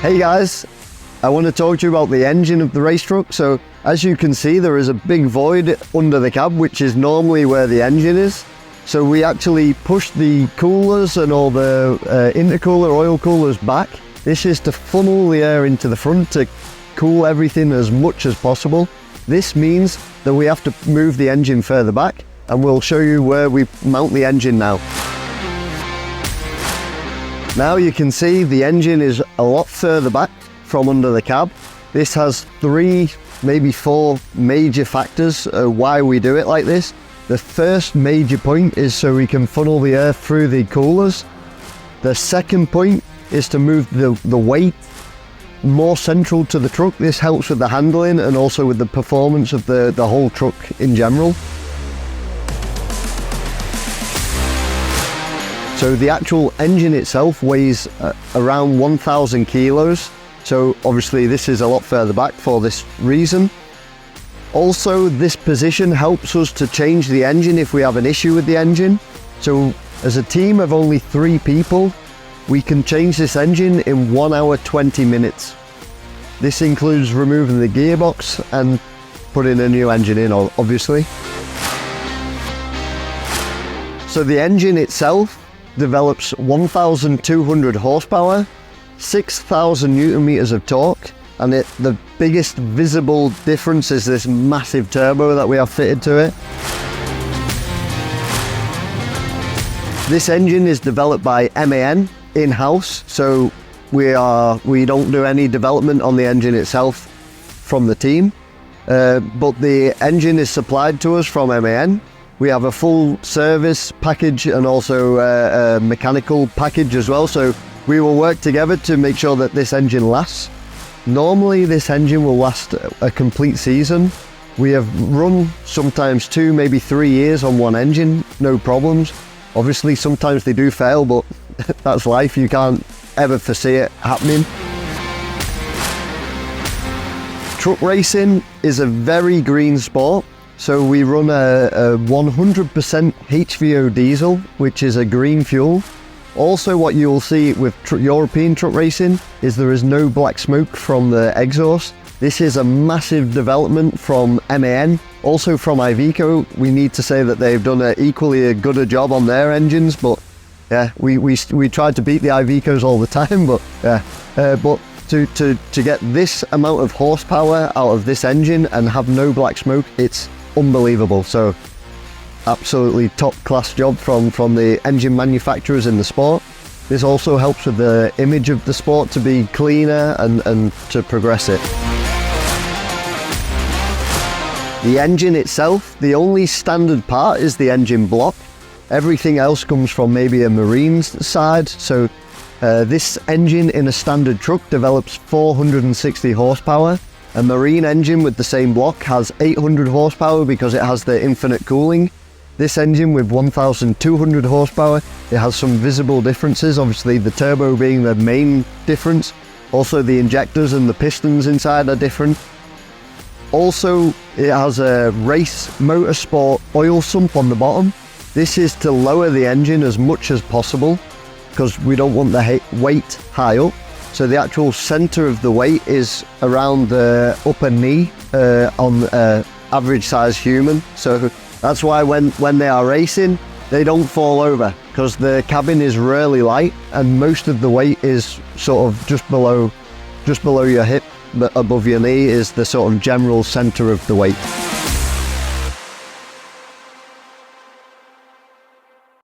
Hey guys, I want to talk to you about the engine of the race truck. So as you can see, there is a big void under the cab, which is normally where the engine is. So we actually push the coolers and all the intercooler oil coolers back. This is to funnel the air into the front to cool everything as much as possible. This means that we have to move the engine further back, and we'll show you where we mount the engine now. Now you can see the engine is a lot further back from under the cab. This has 3, maybe 4 major factors why we do it like this. The first major point is so we can funnel the air through the coolers. The second point is to move the weight more central to the truck. This helps with the handling and also with the performance of the whole truck in general. So the actual engine itself weighs around 1,000 kilos. So obviously this is a lot further back for this reason. Also, this position helps us to change the engine if we have an issue with the engine. So as a team of only 3 people, we can change this engine in 1 hour 20 minutes. This includes removing the gearbox and putting a new engine in, obviously. So the engine itself develops 1,200 horsepower, 6,000 newton meters of torque, and the biggest visible difference is this massive turbo that we have fitted to it. This engine is developed by MAN in-house, so we don't do any development on the engine itself from the team, but the engine is supplied to us from MAN. We have a full service package and also a mechanical package as well, so we will work together to make sure that this engine lasts. Normally this engine will last a complete season. We have run sometimes 2, maybe 3 years on one engine, no problems. Obviously sometimes they do fail, but that's life, you can't ever foresee it happening. Truck racing is a very green sport. So we run a 100% HVO diesel, which is a green fuel. Also what you'll see with European truck racing is there is no black smoke from the exhaust. This is a massive development from MAN, also from Iveco. We need to say that they've done equally a good a job on their engines, but yeah, we tried to beat the Ivecos all the time, but yeah. But to get this amount of horsepower out of this engine and have no black smoke, it's unbelievable. So absolutely top class job from the engine manufacturers in the sport. This also helps with the image of the sport to be cleaner and to progress it. The engine itself, the only standard part is the engine block. Everything else comes from maybe a marine's side. So this engine in a standard truck develops 460 horsepower. A marine engine with the same block has 800 horsepower because it has the infinite cooling. This engine with 1,200 horsepower, it has some visible differences, obviously the turbo being the main difference. Also the injectors and the pistons inside are different. Also it has a race motorsport oil sump on the bottom. This is to lower the engine as much as possible because we don't want the weight high up. So the actual center of the weight is around the upper knee on average size human. So that's why when they are racing, they don't fall over because the cabin is really light and most of the weight is sort of just below your hip, but above your knee is the sort of general center of the weight.